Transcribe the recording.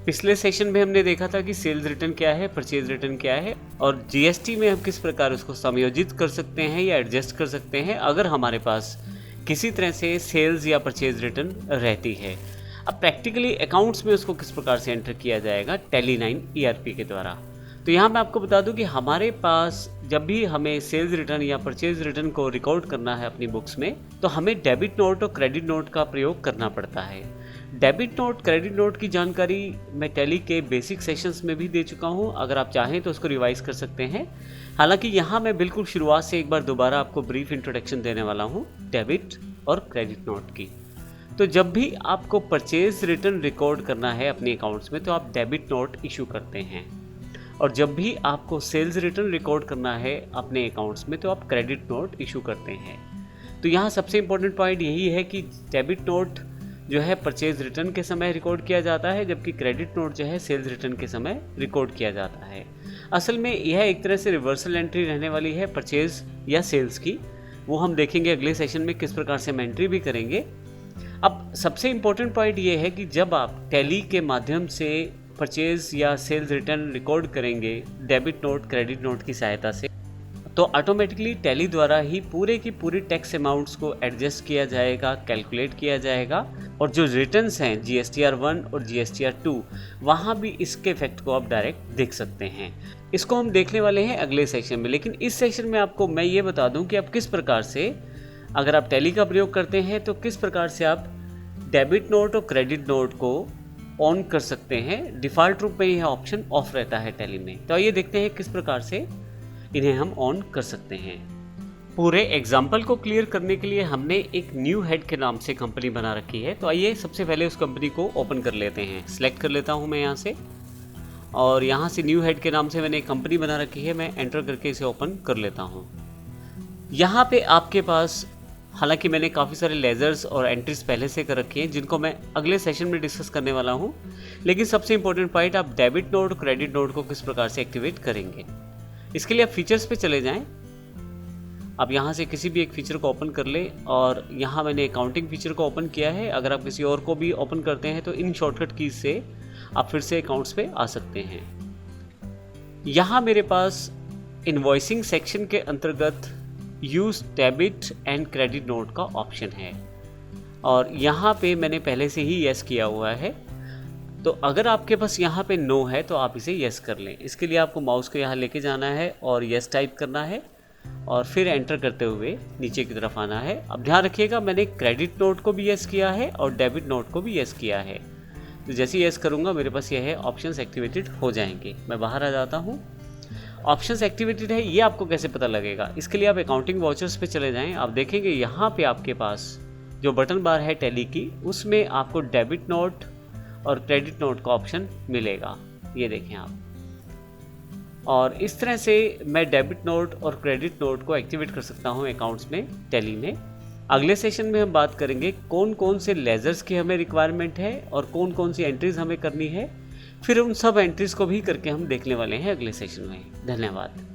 पिछले सेशन में हमने देखा था कि सेल्स रिटर्न क्या है, परचेज रिटर्न क्या है और जीएसटी में हम किस प्रकार उसको समायोजित कर सकते हैं या एडजस्ट कर सकते हैं अगर हमारे पास किसी तरह से सेल्स या परचेज रिटर्न रहती है। अब प्रैक्टिकली अकाउंट्स में उसको किस प्रकार से एंटर किया जाएगा टैली 9 ईआरपी के द्वारा। तो यहाँ मैं आपको बता दूं कि हमारे पास जब भी हमें सेल्स रिटर्न या परचेज रिटर्न को रिकॉर्ड करना है अपनी बुक्स में, तो हमें डेबिट नोट और क्रेडिट नोट का प्रयोग करना पड़ता है। डेबिट नोट, क्रेडिट नोट की जानकारी मैं टैली के बेसिक सेशंस में भी दे चुका हूँ, अगर आप चाहें तो उसको रिवाइज कर सकते हैं। हालांकि यहाँ मैं बिल्कुल शुरुआत से एक बार दोबारा आपको ब्रीफ इंट्रोडक्शन देने वाला हूँ डेबिट और क्रेडिट नोट की। तो जब भी आपको परचेज रिटर्न रिकॉर्ड करना है अपने अकाउंट्स में तो आप डेबिट नोट इशू करते हैं, और जब भी आपको सेल्स रिटर्न रिकॉर्ड करना है अपने अकाउंट्स में तो आप क्रेडिट नोट इशू करते हैं। तो यहाँ सबसे इम्पोर्टेंट पॉइंट यही है कि डेबिट नोट जो है परचेज रिटर्न के समय रिकॉर्ड किया जाता है, जबकि क्रेडिट नोट जो है सेल्स रिटर्न के समय रिकॉर्ड किया जाता है। असल में यह एक तरह से रिवर्सल एंट्री रहने वाली है परचेज या सेल्स की, वो हम देखेंगे अगले सेशन में किस प्रकार से हम एंट्री भी करेंगे। अब सबसे इम्पोर्टेंट पॉइंट ये है कि जब आप टैली के माध्यम से परचेज या सेल्स रिटर्न रिकॉर्ड करेंगे डेबिट नोट क्रेडिट नोट की सहायता से, तो ऑटोमेटिकली टैली द्वारा ही पूरे की पूरी टैक्स अमाउंट्स को एडजस्ट किया जाएगा, कैलकुलेट किया जाएगा, और जो रिटर्न्स हैं GSTR 1 और GSTR 2 वहाँ भी इसके इफेक्ट को आप डायरेक्ट देख सकते हैं। इसको हम देखने वाले हैं अगले सेशन में, लेकिन इस सेशन में आपको मैं ये बता दूं कि आप किस प्रकार से, अगर आप टैली का प्रयोग करते हैं तो किस प्रकार से आप डेबिट नोट और क्रेडिट नोट को ऑन कर सकते हैं। डिफ़ॉल्ट रूप में यह ऑप्शन ऑफ रहता है टैली में, तो आइए देखते हैं किस प्रकार से इन्हें हम ऑन कर सकते हैं। पूरे एग्जाम्पल को क्लियर करने के लिए हमने एक न्यू हेड के नाम से कंपनी बना रखी है, तो आइए सबसे पहले उस कंपनी को ओपन कर लेते हैं। सिलेक्ट कर लेता हूं मैं यहाँ से, और यहाँ से न्यू हेड के नाम से मैंने एक कंपनी बना रखी है, मैं एंटर करके इसे ओपन कर लेता हूँ। यहाँ पे आपके पास, हालांकि मैंने काफ़ी सारे लेजर्स और एंट्रीज पहले से कर रखी हैं जिनको मैं अगले सेशन में डिस्कस करने वाला हूँ, लेकिन सबसे इंपॉर्टेंट पॉइंट, आप डेबिट नोट क्रेडिट नोट को किस प्रकार से एक्टिवेट करेंगे। इसके लिए आप फीचर्स पे चले जाएं। आप यहाँ से किसी भी एक फीचर को ओपन कर ले, और यहाँ मैंने अकाउंटिंग फीचर को ओपन किया है। अगर आप किसी और को भी ओपन करते हैं तो इन शॉर्टकट कीज से आप फिर से अकाउंट्स पे आ सकते हैं। यहाँ मेरे पास इनवॉइसिंग सेक्शन के अंतर्गत use debit and credit note का ऑप्शन है, और यहाँ पे मैंने पहले से ही यस किया हुआ है। तो अगर आपके पास यहाँ पे नो है तो आप इसे यस कर लें। इसके लिए आपको माउस को यहाँ लेके जाना है और यस टाइप करना है, और फिर एंटर करते हुए नीचे की तरफ आना है। अब ध्यान रखिएगा, मैंने क्रेडिट नोट को भी यस किया है और डेबिट नोट को भी यस किया है। तो जैसे ही यस करूँगा मेरे पास यह है ऑप्शंस एक्टिवेटेड हो जाएंगे। मैं बाहर आ जाता हूँ। ऑप्शंस एक्टिवेटेड है ये आपको कैसे पता लगेगा, इसके लिए आप अकाउंटिंग वाउचर्स पे चले जाएँ। आप देखेंगे यहाँ पे आपके पास जो बटन बार है टैली की, उसमें आपको डेबिट नोट और क्रेडिट नोट का ऑप्शन मिलेगा, ये देखें आप। और इस तरह से मैं डेबिट नोट और क्रेडिट नोट को एक्टिवेट कर सकता हूँ अकाउंट्स में टैली में। अगले सेशन में हम बात करेंगे कौन कौन से लेजर्स की हमें रिक्वायरमेंट है और कौन कौन सी एंट्रीज हमें करनी है, फिर उन सब एंट्रीज को भी करके हम देखने वाले हैं अगले सेशन में। धन्यवाद।